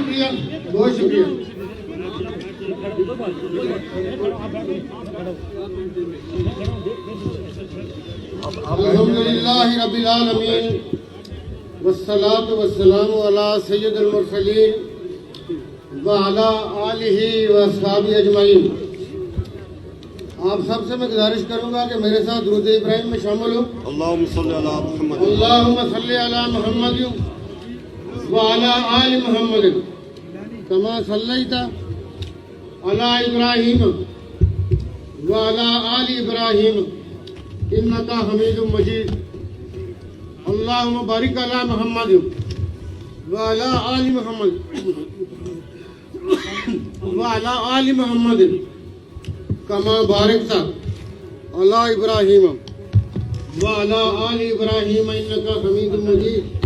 شکریہ، بہت شکریہ۔ الحمدللہ رب العالمین والصلاة والسلام علی سید المرسلین وعلی آلہ واصحابہ اجمعین۔ آپ سب سے میں گزارش کروں گا کہ میرے ساتھ درود ابراہیم میں شامل ہوں۔ اللہم صلی علی محمد، اللہم صلی علی محمد وعلی آل محمد کما صلیت علی ابراہیم وعلی آل ابراہیم انکا حمید مجید۔ اللہم بارک علی محمد وعلی آل محمد وعلی آل محمد کما بارکت علی ابراہیم وعلی آل ابراہیم انکا حمید مجید۔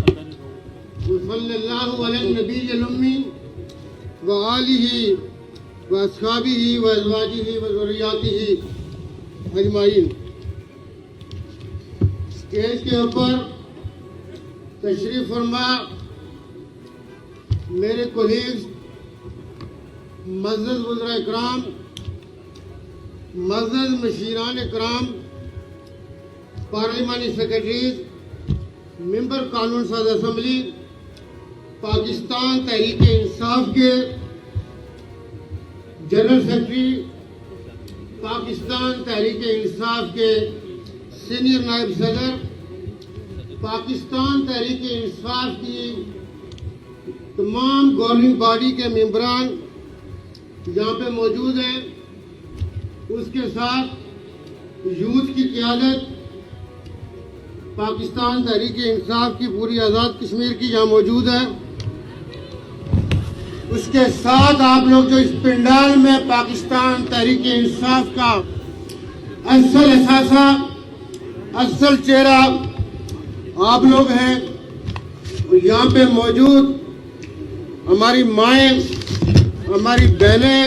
وصلی اللہ علی النبی الامی وآلہ واصحابہ وازواجہ وذریاتہ اجمعین۔ اسٹیج کے اوپر تشریف فرما میرے کولیگز، معزز وزراء اکرام، معزز مشیران اکرام، پارلیمانی سیکرٹریز، ممبر قانون ساز اسمبلی، پاکستان تحریک انصاف کے جنرل سیکرٹری، پاکستان تحریک انصاف کے سینئر نائب صدر، پاکستان تحریک انصاف کی تمام گورننگ باڈی کے ممبران یہاں پہ موجود ہیں، اس کے ساتھ یوتھ کی قیادت پاکستان تحریک انصاف کی پوری آزاد کشمیر کی یہاں موجود ہے، اس کے ساتھ آپ لوگ جو اس پنڈال میں پاکستان تحریک انصاف کا اصل اثاثہ، اصل چہرہ آپ لوگ ہیں، یہاں پہ موجود ہماری مائیں، ہماری بہنیں،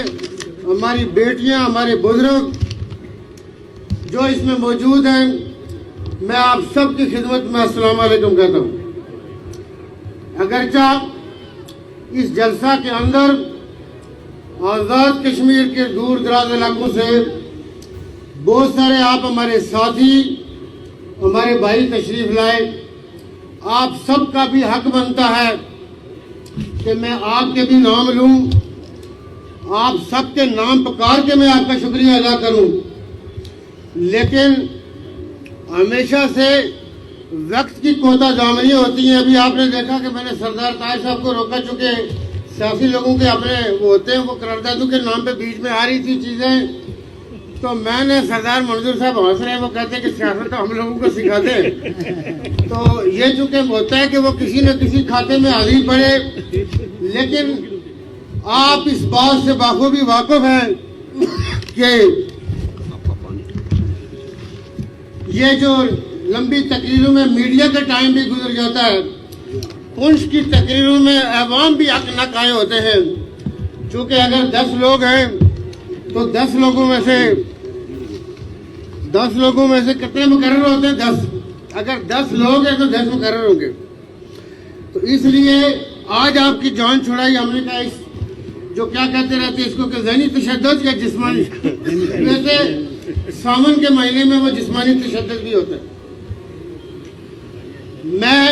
ہماری بیٹیاں، ہمارے بزرگ جو اس میں موجود ہیں، میں آپ سب کی خدمت میں السلام علیکم کہتا ہوں۔ اگرچہ اس جلسہ کے اندر آزاد کشمیر کے دور دراز علاقوں سے بہت سارے آپ ہمارے ساتھی، ہمارے بھائی تشریف لائے، آپ سب کا بھی حق بنتا ہے کہ میں آپ کے بھی نام لوں، آپ سب کے نام پکار کے میں آپ کا شکریہ ادا کروں، لیکن ہمیشہ سے وقت کی کوتاہ دامنی ہوتی ہیں۔ ابھی آپ نے دیکھا کہ میں نے سردار طاہر صاحب کو روکا، چونکہ سیاسی لوگوں کے اپنے وہ ہوتے ہیں، وہ قراردادوں کے نام پہ بیچ میں آ رہی تھی چیزیں، تو میں نے سردار منظور صاحب ہنس رہے ہیں، وہ کہتے ہیں کہ سیاست تو ہم لوگوں کو سکھاتے ہیں، تو یہ چونکہ ہوتا ہے کہ وہ کسی نہ کسی کھاتے میں حاضری پڑے، لیکن آپ اس بات سے بخوبی واقف ہیں کہ یہ جو لمبی تقریروں میں میڈیا کا ٹائم بھی گزر جاتا ہے، پنچ کی تقریروں میں عوام بھی حق نقائے ہوتے ہیں، چونکہ اگر 10 لوگ ہیں تو 10 لوگوں میں سے کتنے مقرر ہوتے ہیں؟ 10۔ اگر 10 لوگ ہیں تو 10 مقرر ہوں گے، تو اس لیے آج آپ کی جان چھڑائی ہم نے کہا، جو کیا کہتے رہتے ہیں اس کو کہ ذہنی تشدد یا جسمانی، ویسے ساون کے مہینے میں وہ جسمانی تشدد بھی ہوتا ہے۔ میں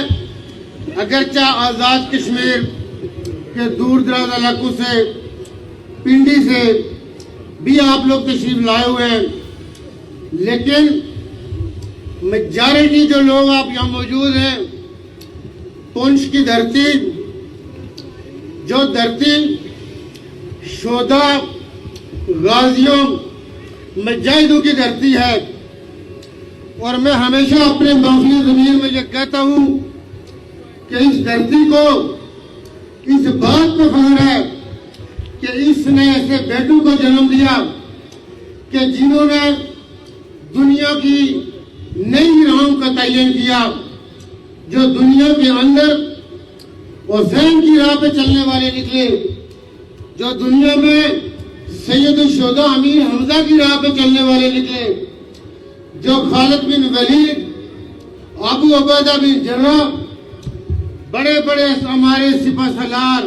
اگرچہ آزاد کشمیر کے دور دراز علاقوں سے، پنڈی سے بھی آپ لوگ تشریف لائے ہوئے ہیں، لیکن میجارٹی جو لوگ آپ یہاں موجود ہیں، پنچ کی دھرتی، جو دھرتی شہداء، غازیوں، مجاہدوں کی دھرتی ہے، اور میں ہمیشہ اپنے محفل ضمیر میں یہ کہتا ہوں کہ اس دھرتی کو اس بات پہ فخر ہے کہ اس نے ایسے بیٹوں کو جنم دیا کہ جنہوں نے دنیا کی نئی راہوں کا تعین کیا، جو دنیا کے اندر حسین کی راہ پہ چلنے والے نکلے، جو دنیا میں سید الشہداء امیر حمزہ کی راہ پہ چلنے والے نکلے، جو خالد بن ولید، ابو عبیدہ بن جراح، بڑے بڑے ہمارے سپہ سالار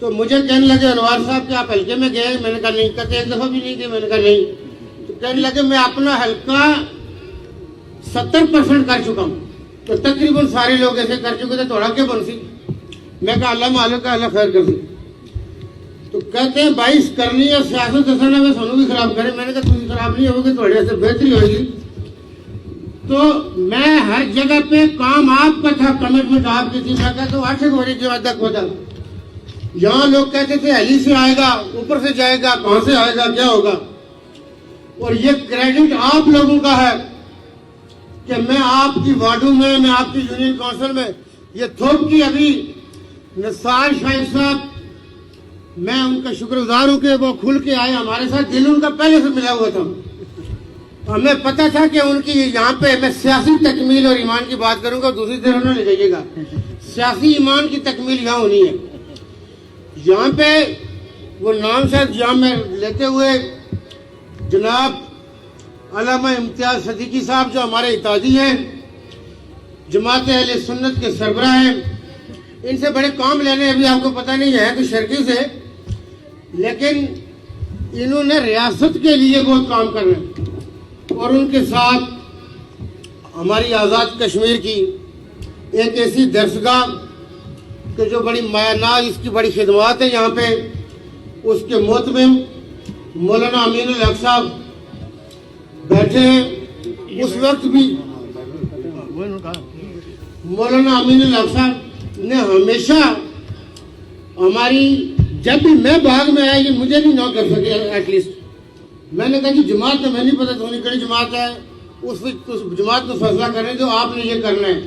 تو مجھے کہنے لگے انوار صاحب کہ آپ حلقے میں گئے؟ میں نے کہا نہیں. کہتے ایک دفعہ بھی نہیں گئے؟ میں نے کہا نہیں. تو کہنے لگے میں اپنا حلقہ 70% کر چکا ہوں. تو تقریباً سارے لوگ ایسے کر چکے تھے, تھوڑا کیا بن سی. میں کہا اللہ مالک کا اللہ خیر کر دی. تو کہتے ہیں 22 کرنی ہے سیاست دسنا میں سنوں بھی خراب کرے. میں نے کہا تم خراب نہیں ہوگی, تھوڑے سے بہتری ہوئے گی. تو میں ہر جگہ پہ کام آپ کا تھا, کمٹمنٹ آپ کی تھی. میں کہتا ہوں 8 بڑی تک ہوتا. یہاں لوگ کہتے تھے علی سے آئے گا, اوپر سے جائے گا, کہاں سے آئے گا, کیا ہوگا. اور یہ کریڈٹ آپ لوگوں کا ہے کہ میں آپ کی وارڈوں میں آپ کی یونین کونسل میں یہ تھوک کی ابھی نثار شاہد صاحب, میں ان کا شکر گزار ہوں کہ وہ کھل کے آئے ہمارے ساتھ. دل ان کا پہلے سے ملا ہوا تھا. ہمیں پتا تھا کہ ان کی یہاں پہ میں سیاسی تکمیل اور ایمان کی بات کروں گا, دوسری طرف نہ لے جائیے گا. سیاسی ایمان کی تکمیل یہاں ہونی ہے. یہاں پہ وہ نام شاید یہاں میں لیتے ہوئے جناب علامہ امتیاز صدیقی صاحب جو ہمارے اتحادی ہیں, جماعت اہل سنت کے سربراہ ہیں, ان سے بڑے کام لینے ابھی آپ کو پتہ نہیں ہے کہ شرکی سے, لیکن انہوں نے ریاست کے لیے بہت کام کرنا ہے. اور ان کے ساتھ ہماری آزاد کشمیر کی ایک ایسی درسگاہ کہ جو بڑی مایہ اس کی بڑی خدمات ہیں یہاں پہ, اس کے محتمم مولانا امین الحق صاحب بیٹھے ہیں. اس وقت بھی مولانا امین الحق صاحب نے ہمیشہ ہماری, جب بھی میں باغ میں آیا یہ مجھے نہیں نو کر سکے ایٹ لیسٹ. میں نے کہا کہ جماعت تو میں نہیں پتا تھوڑی کڑی جماعت ہے, اس جماعت کو فیصلہ کریں جو آپ نے یہ کرنا ہے.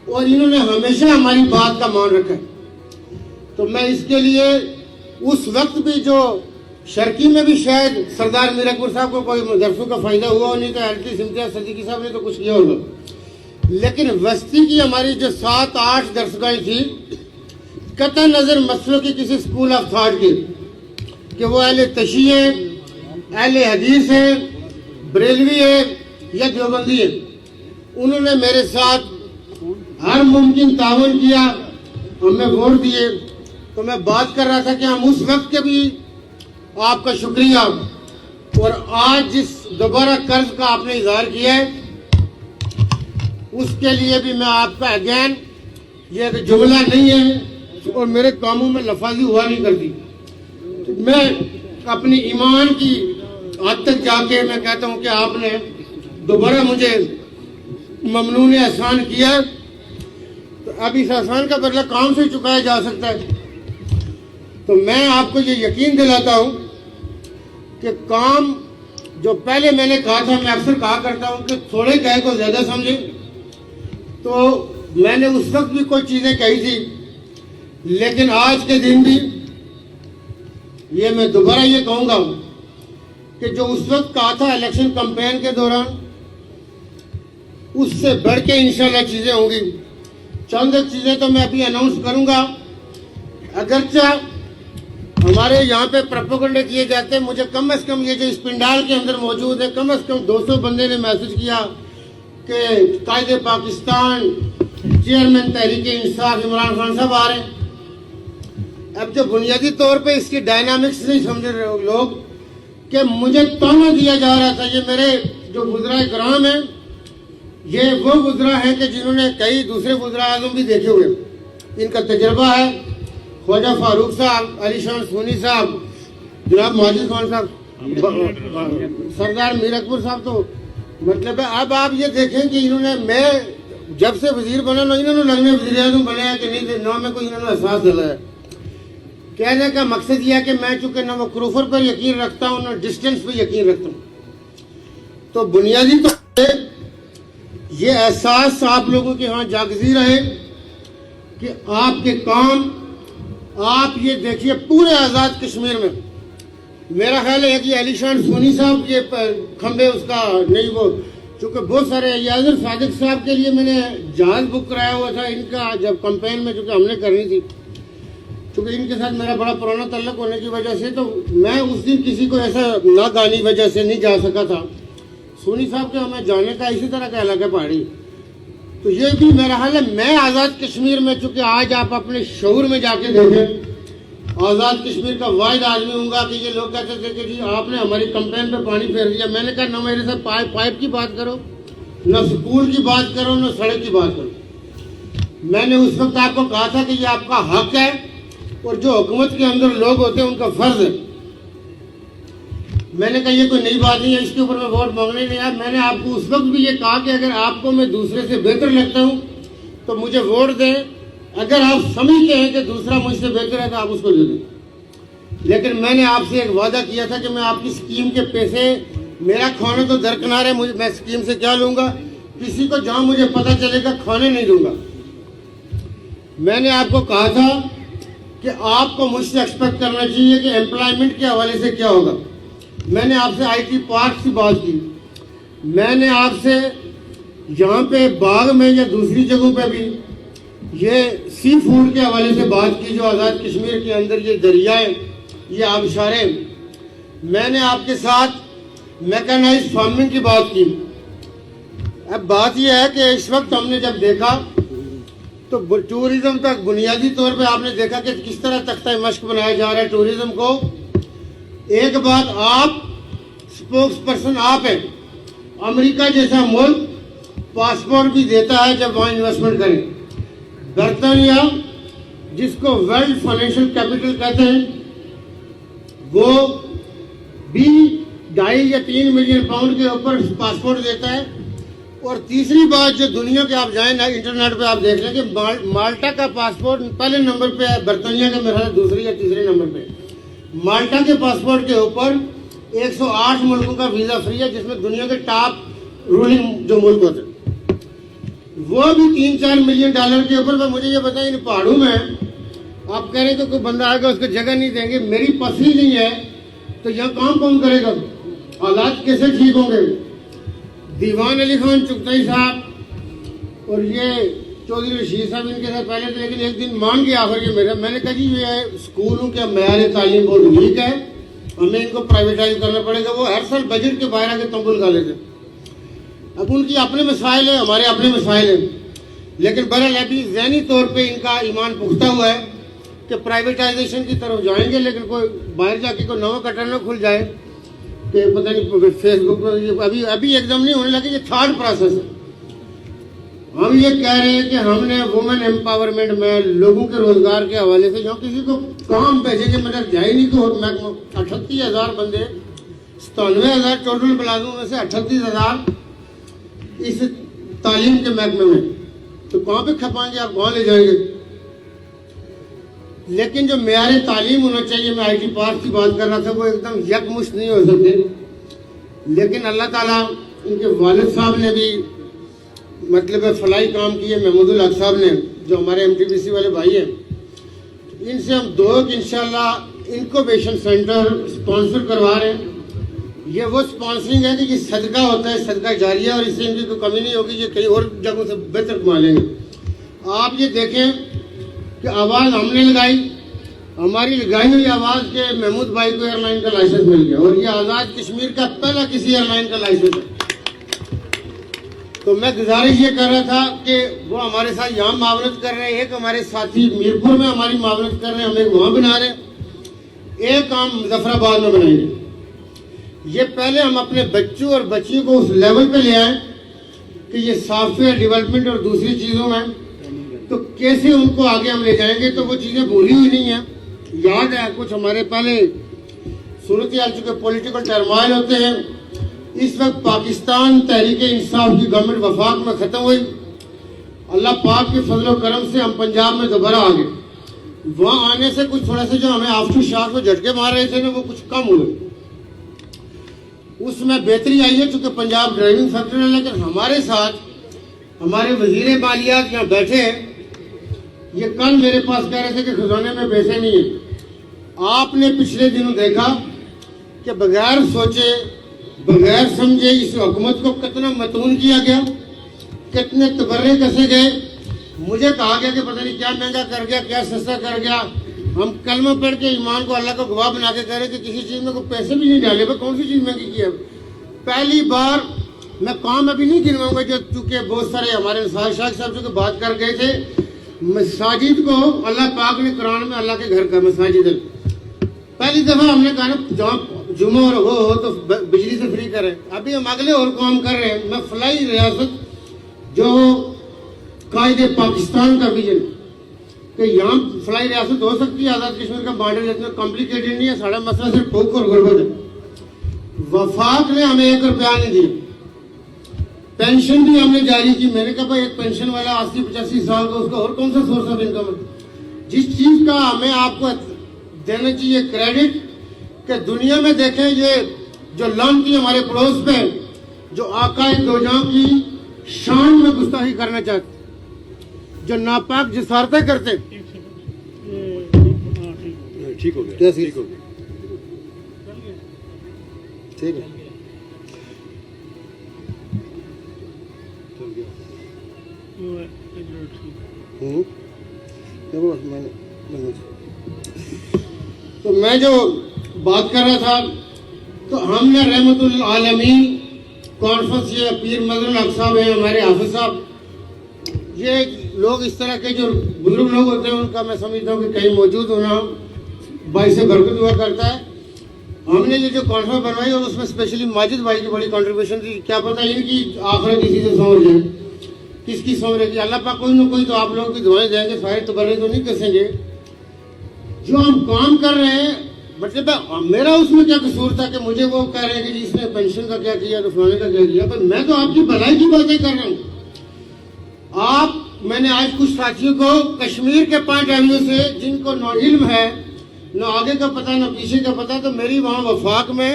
اور انہوں نے ہمیشہ ہماری بات کا مان رکھا ہے. تو میں اس کے لیے اس وقت بھی جو شرکی میں بھی شاید سردار میر اکبر صاحب کو کوئی درسوں کا فائدہ ہوا نہیں, تو ایلٹی امتیاز صدیقی صاحب نے تو کچھ کیا ہوگا. لیکن وسطی کی ہماری جو 7-8 درسگاہیں تھی, قطع نظر مسئلوں کی کسی اسکول آف تھاٹ کی کہ وہ اہل تشیع ہیں, اہل حدیث ہیں, بریلوی ہیں یا دیوبندی ہیں, انہوں نے میرے ساتھ ہر ممکن تعاون کیا, ہمیں ووٹ دیے. تو میں بات کر رہا تھا کہ ہم اس وقت کے بھی آپ کا شکریہ, اور آج جس دوبارہ قرض کا آپ نے اظہار کیا ہے اس کے لیے بھی میں آپ کا اگین, یہ ایک جملہ نہیں ہے اور میرے کاموں میں لفاظی ہوا نہیں کرتی. میں اپنی ایمان کی حد تک جا کے میں کہتا ہوں کہ آپ نے دوبارہ مجھے ممنون احسان کیا, تو اب اس احسان کا بدلہ کام سے چکایا جا سکتا ہے. تو میں آپ کو یہ یقین دلاتا ہوں کہ کام جو پہلے میں نے کہا تھا, میں اکثر کہا کرتا ہوں کہ تھوڑے کہے کو زیادہ سمجھیں, تو میں نے اس وقت بھی کوئی چیزیں کہی تھی, لیکن آج کے دن بھی یہ میں دوبارہ یہ کہوں گا کہ جو اس وقت کہا تھا الیکشن کمپین کے دوران, اس سے بڑھ کے انشاءاللہ چیزیں ہوں گی. چند چیزیں تو میں ابھی اناؤنس کروں گا. اگرچہ ہمارے یہاں پہ پروپیگنڈے کیے جاتے ہیں, مجھے کم از کم یہ جو اس پنڈال کے اندر موجود ہے کم از کم 200 بندے نے میسج کیا کہ قائد پاکستان چیئرمین تحریک انصاف عمران خان صاحب آ رہے ہیں. اب جو بنیادی طور پہ اس کی ڈائنامکس نہیں سمجھ رہے لوگ کہ مجھے تونا دیا جا رہا تھا. یہ میرے جو وزراء کرام ہیں, یہ وہ وزراء ہیں کہ جنہوں نے کئی دوسرے وزراء اعظم بھی دیکھے ہوئے, ان کا تجربہ ہے. خواجہ فاروق صاحب, علی شان سونی صاحب, جناب ماجد خان صاحب, سردار میر اکبر صاحب. تو مطلب ہے اب آپ یہ دیکھیں کہ انہوں نے, میں جب سے وزیر بنا نہ انہوں نے لگنے وزیر اعظم بنایا کہ نہیں, نہ میں کوئی انہوں نے احساس دلایا. کہنے کا مقصد یہ ہے کہ میں چونکہ نہ وہ کروفر پر یقین رکھتا ہوں نہ ڈسٹینس پہ یقین رکھتا ہوں, تو بنیادی طور پہ یہ احساس آپ لوگوں کے ہاں جاگزی رہے کہ آپ کے کام, آپ یہ دیکھیے پورے آزاد کشمیر میں میرا خیال ہے کہ علی شان سونی صاحب کے کھمبے اس کا نہیں, وہ چونکہ بہت سارے یاسر صادق صاحب کے لیے میں نے جہاز بک کرایا ہوا تھا ان کا, جب کمپین میں چونکہ ہم نے کرنی تھی, چونکہ ان کے ساتھ میرا بڑا پرانا تعلق ہونے کی وجہ سے, تو میں اس دن کسی کو ایسا ناگانی وجہ سے نہیں جا سکا تھا. سونی صاحب کے ہمیں جانے کا اسی طرح کا علاقہ پہاڑی, تو یہ بھی میرا حال ہے. میں آزاد کشمیر میں چونکہ آج آپ اپنے شعور میں جا کے دیکھیں, آزاد کشمیر کا واحد آدمی ہوں گا کہ یہ لوگ کہتے تھے کہ جی آپ نے ہماری کمپین پہ پانی پھیر دیا. میں نے کہا نہ میرے سے پائپ کی بات کرو، نہ سکول کی بات کرو، نہ سڑک کی بات کرو. میں نے اس وقت آپ کو کہا تھا کہ یہ آپ کا حق ہے اور جو حکومت کے اندر لوگ ہوتے ہیں ان کا فرض ہے. میں نے کہا یہ کوئی نئی بات نہیں ہے، اس کے اوپر میں ووٹ مانگنے نہیں آیا. میں نے آپ کو اس وقت بھی یہ کہا کہ اگر آپ کو میں دوسرے سے بہتر لگتا ہوں تو مجھے ووٹ دیں، اگر آپ سمجھتے ہیں کہ دوسرا مجھ سے بہتر ہے تو آپ اس کو دے دیں. لیکن میں نے آپ سے ایک وعدہ کیا تھا کہ میں آپ کی اسکیم کے پیسے، میرا کھانا تو درکنار ہے، میں اسکیم سے کیا لوں گا، کسی کو جہاں مجھے پتہ چلے گا کھانے نہیں دوں گا. میں نے آپ کو کہا تھا کہ آپ کو مجھ سے ایکسپیکٹ کرنا چاہیے کہ امپلائمنٹ کے حوالے سے کیا ہوگا. میں نے آپ سے آئی ٹی پارک کی بات کی، میں نے آپ سے یہاں پہ باغ میں یا دوسری جگہوں پہ بھی یہ سی فوڈ کے حوالے سے بات کی، جو آزاد کشمیر کے اندر یہ دریائے، یہ آبشاریں. میں نے آپ کے ساتھ میکانائز فارمنگ کی بات کی. اب بات یہ ہے کہ اس وقت ہم نے جب دیکھا تو ٹورزم تک بنیادی طور پہ آپ نے دیکھا کہ کس طرح تختہ مشق بنایا جا رہا ہے ٹورزم کو. ایک بات، آپ سپوکس پرسن آپ ہیں. امریکہ جیسا ملک پاسپورٹ بھی دیتا ہے جب وہاں انویسٹمنٹ کریں. برطانیہ جس کو ورلڈ فائنینشیل کیپٹل کہتے ہیں وہ بھی 2.5 یا 3 ملین پاؤنڈ کے اوپر پاسپورٹ دیتا ہے. اور تیسری بات جو دنیا کے آپ جائیں نا انٹرنیٹ پہ آپ دیکھ لیں کہ مالٹا کا پاسپورٹ پہلے نمبر پہ ہے، برطانیہ کا میرا دوسری یا تیسرے نمبر پہ. مالٹا کے پاسپورٹ کے اوپر 108 ملکوں کا ویزا فری ہے، جس میں دنیا کے ٹاپ رولنگ جو ملک ہوتے ہیں وہ بھی 3-4 ملین ڈالر کے اوپر. مجھے یہ بتائیں ان پہاڑوں میں آپ کہہ رہے ہیں کہ کوئی بندہ آئے گا اس کو جگہ نہیں دیں گے، میری پسند نہیں ہے تو یہاں کام کون کرے گا؟ حالات کیسے ٹھیک ہوں گے؟ دیوان علی خان چغتائی صاحب اور یہ چودھری رشید صاحب ان کے ساتھ پہلے تھے، لیکن ایک دن مان گیا آخر یہ میرا. میں نے کہا جی یہ اسکولوں کے معیار تعلیم بہت ویک ہے، ہمیں ان کو پرائیویٹائز کرنا پڑے گا. وہ ہر سال بجٹ کے باہر آ کے تمبل لگا لیتے. اب ان کی اپنے مسائل ہیں، ہمارے اپنے مسائل ہیں، لیکن بہرحال ابھی ذہنی طور پہ ان کا ایمان پختہ ہوا ہے کہ پرائیویٹائزیشن کی طرف جائیں گے. لیکن کوئی باہر جا کے کوئی نو کٹر نہ کھل جائے کہ پتہ نہیں فیس بک پر ابھی ایک دم نہیں ہونے لگے. یہ تھرڈ پروسیس ہے. ہم یہ کہہ رہے ہیں کہ ہم نے وومن امپاورمنٹ میں لوگوں کے روزگار کے حوالے سے جو کسی کو کام بھیجے کے مدد جائے نہیں کہ محکمہ 38,000 بندے 97,000 ٹوٹل پلازوں میں سے 38,000 اس تعلیم کے محکمے میں، تو کہاں پہ کھپائیں گے آپ، کہاں لے جائیں گے؟ لیکن جو معیار تعلیم ہونا چاہیے، میں آئی ٹی پارک کی بات کر رہا تھا، وہ ایک دم یکمشت نہیں ہو سکتے. لیکن اللہ تعالیٰ ان کے والد صاحب نے بھی مطلب فلاحی کام کیے، محمود الحق صاحب نے جو ہمارے MTBC والے بھائی ہیں. ان سے ہم انشاءاللہ انکوبیشن سینٹر سپانسر کروا رہے ہیں. یہ وہ سپانسرنگ ہے کہ یہ صدقہ ہوتا ہے، صدقہ جاریہ، اور اس سے ان کی کوئی کمی نہیں ہوگی، یہ کئی اور جگہوں سے بہتر کما لیں گے. آپ یہ دیکھیں کہ آواز ہم نے لگائی، ہماری لگائی ہوئی آواز کے محمود بھائی کو ایئر لائن کا لائسنس مل گیا، اور یہ آزاد کشمیر کا پہلا کسی ایئر لائن کا لائسنس ہے. تو میں گزارش یہ کر رہا تھا کہ وہ ہمارے ساتھ یہاں معاونت کر رہے ہیں، ایک ہمارے ساتھی میرپور میں ہماری معاونت کر رہے ہیں، ہم ایک وہاں بنا رہے ہیں، ایک ہم مظفر آباد میں بنائیں گے. یہ پہلے ہم اپنے بچوں اور بچیوں کو اس لیول پہ لے آئیں کہ یہ سافٹ ویئر ڈیولپمنٹ اور دوسری چیزوں میں تو کیسے ان کو آگے ہم لے جائیں گے. تو وہ چیزیں بھولی ہوئی نہیں ہیں، یاد ہے کچھ ہمارے پہلے صورتحال چونکہ پولیٹیکل ٹرمائل ہوتے ہیں. اس وقت پاکستان تحریک انصاف کی گورنمنٹ وفاق میں ختم ہوئی. اللہ پاک کے فضل و کرم سے ہم پنجاب میں دوبارہ آ گئے. وہاں آنے سے کچھ تھوڑا سا جو ہمیں آفٹر شاک میں جھٹکے مار رہے تھے نا وہ کچھ کم ہوئے، اس میں بہتری آئی ہے چونکہ پنجاب ڈرائیونگ فیکٹر ہے. لیکن ہمارے ساتھ ہمارے وزیر مالیات یہاں بیٹھے ہیں، یہ کل میرے پاس کہہ رہے تھے کہ خزانے میں پیسے نہیں ہیں. آپ نے پچھلے دنوں دیکھا کہ بغیر سوچے بغیر سمجھے اس حکومت کو کتنا متون کیا گیا، کتنے تبرے کسے گئے. مجھے کہا گیا کہ پتہ نہیں کیا مہنگا کر گیا، کیا سستا کر گیا. ہم کلمہ پڑھ کے ایمان کو اللہ کا گواہ بنا کے کہہ رہے کہ کسی چیز میں کوئی پیسے بھی نہیں ڈالے. کون سی چیز مہنگی کی ہے؟ پہلی بار میں کام ابھی نہیں گنواؤں گا جو چونکہ بہت سارے ہمارے نثار شاہ صاحب جو کہ بات کر گئے تھے. مساجد کو اللہ پاک نے قرآن میں اللہ کے گھر کا مساجد ہے. پہلی دفعہ ہم نے کہا نا جہاں جمعہ اور وہ ہو تو بجلی سے فری کریں. ابھی ہم اگلے اور کام کر رہے ہیں. میں فلاحی ریاست جو قائد پاکستان کا ویژن کہ یہاں فلاحی ریاست ہو سکتی ہے. آزاد کشمیر کا بارڈر اتنا کمپلیکیٹڈ نہیں ہے. سارا مسئلہ صرف ٹھوک اور غربت ہے. وفاق نے ہمیں 1 روپیہ نہیں دیا. پینشن بھی ہم نے جاری کی. میں نے کہا بھائی ایک پینشن والا 80-85 سال کا اس کا اور کون سا سورس آف انکم ہے. جس چیز کا ہمیں آپ کو دینا چاہیے کریڈٹ کہ دنیا میں دیکھیں یہ جو لانتی ہمارے پڑوس پہ جو آقا دو جہاں کی شان میں گستاخی کرنا چاہتے جو ناپاک جسارتیں کرتے. ٹھیک ہو گیا کیسی؟ ٹھیک ہو گیا ٹھیک ہے. چل گیا. تو میں جو بات کر رہا تھا تو ہم نے رحمت العالمین کانفرنس یہ پیر مظہر الحق صاحب ہیں ہمارے حافظ صاحب. یہ لوگ اس طرح کے جو بزرگ لوگ ہوتے ہیں ان کا میں سمجھتا ہوں کہ کہیں موجود ہونا باعث برکت ہوا کرتا ہے. ہم نے یہ جو کانفرنس بنوائی اور اس میں اسپیشلی ماجد بھائی کی بڑی کنٹریبیوشن تھی. کیا پتہ ان کی آخرت کسی سے سنور جائے. کس کی سنورے گی اللہ پاک کوئی نہ کوئی تو آپ لوگوں کی دعائیں دیں گے. سارے تبرے تو نہیں کسیں گے. جو ہم کام کر رہے ہیں مطلب میرا اس میں کیا قصور تھا کہ مجھے وہ کہہ رہے ہیں کہ جی اس نے پینشن کا کیا کیا تو فلانے کا کیا کیا. پر میں تو آپ کی بھلائی کی باتیں کر رہا ہوں. میں نے آج کچھ ساتھیوں کو کشمیر کے پوائنٹ آف ویو سے جن کو نہ علم ہے نہ آگے کا پتہ نہ پیچھے کا پتہ تو میری وہاں وفاق میں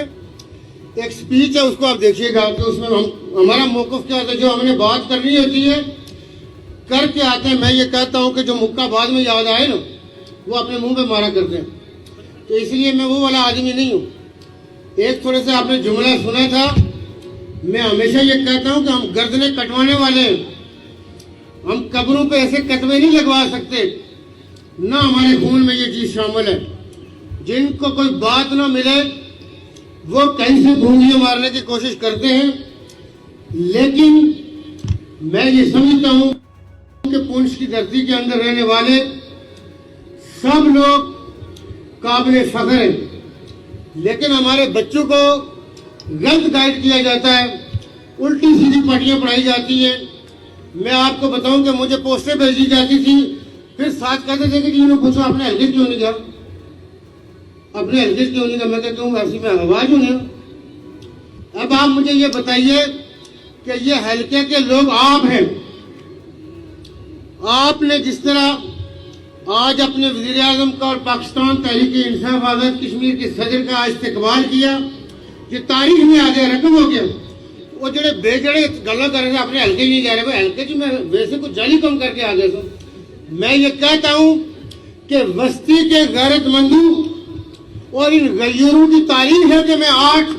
ایک سپیچ ہے اس کو آپ دیکھیے گا کہ اس میں ہمارا موقف کیا ہوتا ہے. جو ہم نے بات کرنی ہوتی ہے کر کے آتے ہیں. میں یہ کہتا ہوں کہ جو مکہ بعد میں یاد آئے نا وہ اپنے منہ پہ مارا کرتے ہیں. تو اس لیے میں وہ والا آدمی نہیں ہوں. ایک تھوڑے سے آپ نے جملہ سنا تھا. میں ہمیشہ یہ کہتا ہوں کہ ہم گردنیں کٹوانے والے ہیں. ہم قبروں پہ ایسے کتبے نہیں لگوا سکتے. نہ ہمارے خون میں یہ چیز شامل ہے. جن کو کوئی بات نہ ملے وہ کہیں سے گھونگیاں مارنے کی کوشش کرتے ہیں. لیکن میں یہ سمجھتا ہوں کہ پونچھ کی دھرتی کے اندر رہنے والے سب لوگ قابل فخر ہیں. لیکن ہمارے بچوں کو غلط گائیڈ کیا جاتا ہے. الٹی سیدھی پٹیاں پڑھائی جاتی ہیں. میں آپ کو بتاؤں کہ مجھے پوسٹیں بھیجی جاتی تھی. پھر ساتھ کہتے تھے کہ جی انہوں پوچھو اپنے ہلکے کیوں نہیں گیا اپنے ہلکے کیوں نہیں گیا. میں کہتا ہوں ایسی میں آواز ہوں نہیں. اب آپ مجھے یہ بتائیے کہ یہ ہلکے کے لوگ آپ ہیں. آپ نے جس طرح آج اپنے وزیر اعظم کا اور پاکستان تحریک انصاف آزاد کشمیر کے صدر کا استقبال کیا یہ تاریخ میں آگے رقم ہو گیا. وہ جڑے بے جڑے گلا کر رہے تھے اپنے ہلکے نہیں جا رہے وہ ہلکے میں ویسے کچھ جالی کم کر کے آ گئے. میں یہ کہتا ہوں کہ وسطی کے غیرت مندوں اور ان غیوروں کی تعریف ہے کہ میں 8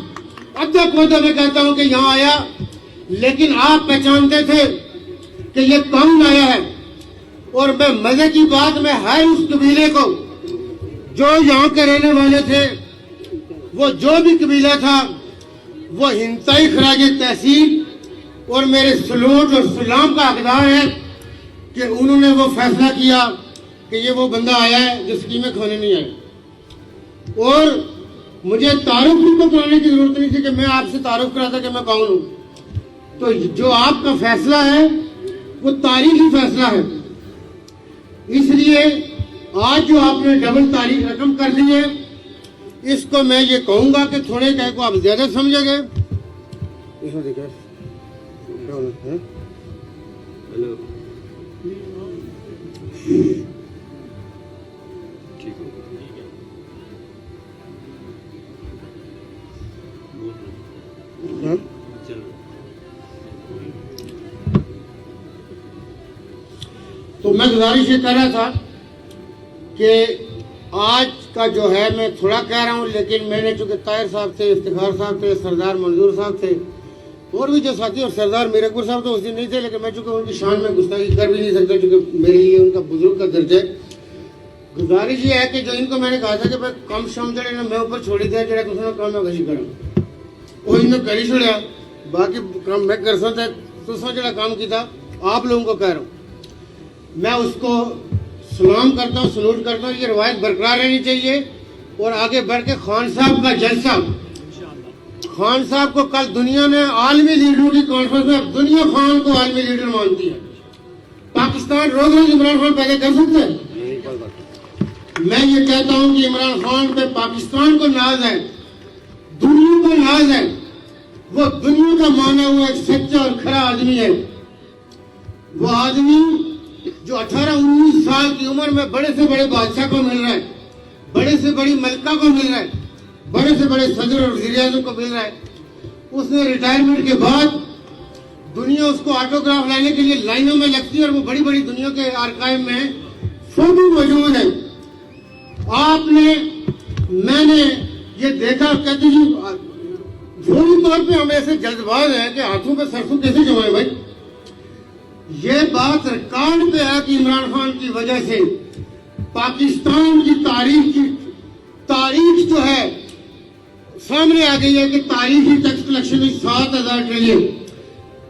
ادھک میں کہتا ہوں کہ یہاں آیا لیکن آپ پہچانتے تھے کہ یہ کون آیا ہے. اور میں مزے کی بات میں ہر اس قبیلے کو جو یہاں کے رہنے والے تھے وہ جو بھی قبیلہ تھا وہ انتہائی خراج تحسین اور میرے سلوٹ اور سلام کا حقدار ہے کہ انہوں نے وہ فیصلہ کیا کہ یہ وہ بندہ آیا ہے جو اسکیمیں کھانے نہیں آئے. اور مجھے تعارف بھی تو کرانے کی ضرورت نہیں تھی کہ میں آپ سے تعارف کراتا کہ میں کون ہوں. تو جو آپ کا فیصلہ ہے وہ تاریخی فیصلہ ہے. اس لیے آج جو آپ نے ڈبل تاریخ رقم کر دی ہے اس کو میں یہ کہوں گا کہ تھوڑے کہے کو آپ زیادہ سمجھے گے. اس میں دیکھیں ہیلو ٹھیک ہو گیا چل. تو میں گزارش یہ کر رہا تھا کہ آج کا جو ہے میں تھوڑا کہہ رہا ہوں لیکن میں نے چونکہ طاہر صاحب تھے افتخار صاحب تھے سردار منظور صاحب تھے اور بھی جو ساتھی اور سردار میرے اکبر صاحب تو اس دن نہیں تھے لیکن میں چونکہ ان کی شان میں گستاخی کر بھی نہیں سکتا چونکہ میرے لیے ان کا بزرگ کا درجہ ہے. گزارش یہ ہے کہ جو ان کو میں نے کہا تھا کہ میں کم شام جڑے نا میں اوپر چھوڑی دیا جڑا کچھ نہ کام میں وہی کروں وہ انہیں کر ہی چھوڑیا باقی کام میں کر سکتا تو جڑا کام کیا آپ لوگوں کو کہہ رہا ہوں. میں اس کو سلام کرتا ہوں, سلوٹ کرتا ہوں. یہ روایت برقرار رہنی چاہیے. اور آگے بڑھ کے خان صاحب کا جلسہ, خان صاحب کو کل دنیا نے عالمی لیڈروں کی کانفرنس میں دنیا خان کو عالمی لیڈر مانتی ہے. پاکستان روز روز عمران خان پیدا کر سکتے ہیں؟ نہیں کر سکتے. میں یہ کہتا ہوں کہ عمران خان پہ پاکستان کو ناز ہے, دنیا کو ناز ہے. وہ دنیا کا مانا ہوا ایک سچا اور کھرا آدمی ہے. وہ آدمی جو 18-19 سال کی عمر میں بڑے سے بڑے بادشاہ کو مل رہا ہے, بڑے سے بڑی ملکہ کو مل رہا ہے, بڑے سے بڑے صدر اور وزیر اعظم کو مل رہا ہے. اس نے ریٹائرمنٹ کے بعد دنیا اس کو آٹوگراف لینے کے لیے لائنوں میں لگتی ہے, اور وہ بڑی بڑی دنیا کے آرکائیو میں فوٹو موجود ہے. آپ نے, میں نے یہ دیکھا, کہتے جی فوری طور پہ ہم ایسے جلد باز ہیں کہ ہاتھوں پہ سرسوں کیسے جمائے بھائی. یہ بات ریکارڈ پہ ہے کہ عمران خان کی وجہ سے پاکستان کی تاریخ جو ہے سامنے آ گئی ہے کہ تاریخی ٹیکس کلیکشن میں 7,000 ٹریلین.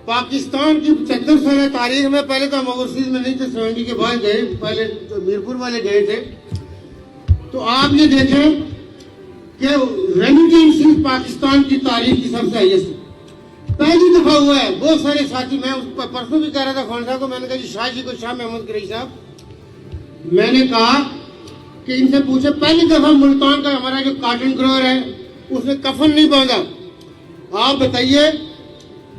پاکستان کی 75 سالہ تاریخ میں, پہلے تو ہم اوورسیز میں نہیں تھے, 70 کے بعد گئے, پہلے جو میرپور والے گئے تھے. تو آپ یہ دیکھیں کہ ریمیٹنس پاکستان کی تاریخ کی سب سے ہائیسٹ پہلی دفعہ ہوا ہے. بہت سارے ساتھی, میں پرسوں بھی کہہ رہا تھا خان صاحب کو, میں نے کہا جی شاہ جی کو, شاہ محمود قریشی صاحب, میں نے کہا کہ ان سے پوچھے پہلی دفعہ ملتان کا ہمارا جو کاٹن گروور ہے اس نے کفن نہیں باندھا. آپ بتائیے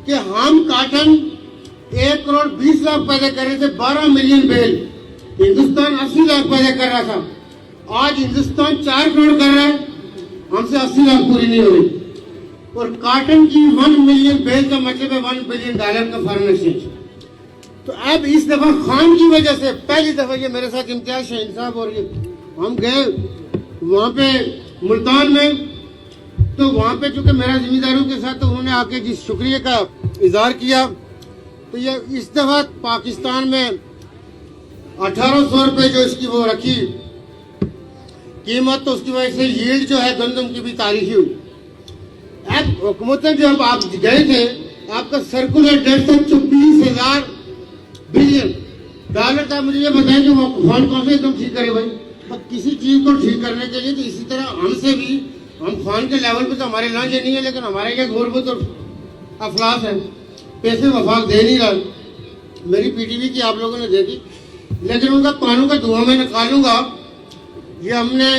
کہ ہم کاٹن 1 کروڑ 20 لاکھ پیدا کر رہے تھے, 12 ملین بیل. ہندوستان 80 لاکھ پیدا کر رہا تھا, آج ہندوستان 4 کروڑ کر رہا ہے, ہم سے 80 لاکھ پوری نہیں ہو رہی. اور کاٹن کی 1 ملین بیل کا مطلب ہے $1 بلین کا فارن ایکسچینج. تو اب اس دفعہ خان کی وجہ سے پہلی دفعہ, یہ میرے ساتھ امتیاز شاہین صاحب اور یہ ہم گئے وہاں پہ ملتان میں, تو وہاں پہ چونکہ میرا ذمہ داروں کے ساتھ, تو انہوں نے آ کے جس شکریہ کا اظہار کیا. تو یہ اس دفعہ پاکستان میں 1800 روپے جو اس کی وہ رکھی قیمت, تو اس کی وجہ سے ییلڈ جو ہے گندم کی بھی تاریخی ہوئی. اب حکومتیں جب آپ گئے تھے, آپ کا سرکولر ڈیٹ تھا 24,000 بلین ڈالر تھا. مجھے یہ بتائیں کہ وہ فنڈ کون سے ایک دم ٹھیک کرے بھائی. کسی چیز کو ٹھیک کرنے کے لیے, تو اسی طرح ہم سے بھی, ہم خان کے لیول پہ تو ہمارے لانچ نہیں ہے, لیکن ہمارے یہ گھور بت اور افلاس ہے, پیسے وفاق دے نہیں رہا. میری پی ٹی وی کی آپ لوگوں نے دیکھی, لیکن ان کا قانون کا دھواں میں نکالوں گا. یہ ہم نے